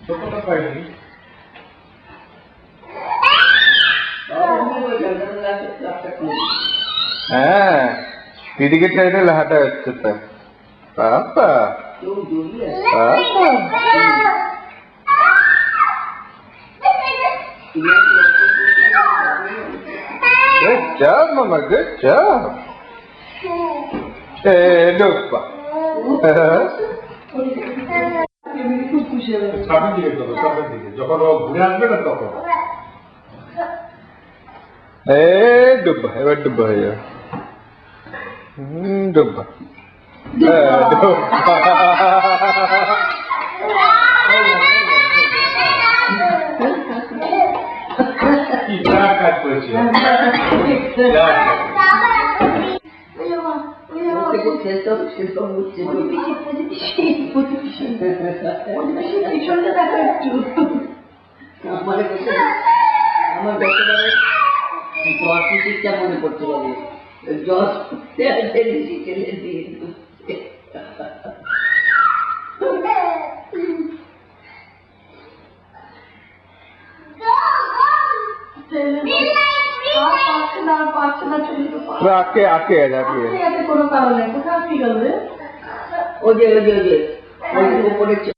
ছোটটা পাইনি। হ্যাঁ, দিদিকে ছেড়ে লাহাটা হচ্ছে তার। পাপা Good job, Mama. Good job. Hey, look. সামনের দিকে চলো, সামনের দিকে। যখন ও ঘুরে আসবে না তখন। এই ডুব্বা, এবার ডুব্বা হয়ে যাবে। ডুব্বা। কি কাজ করেছি? মনে করতে পারি আকে আকে আকে কোনো কারণে কোথাও কি করবে ওই যে উপরে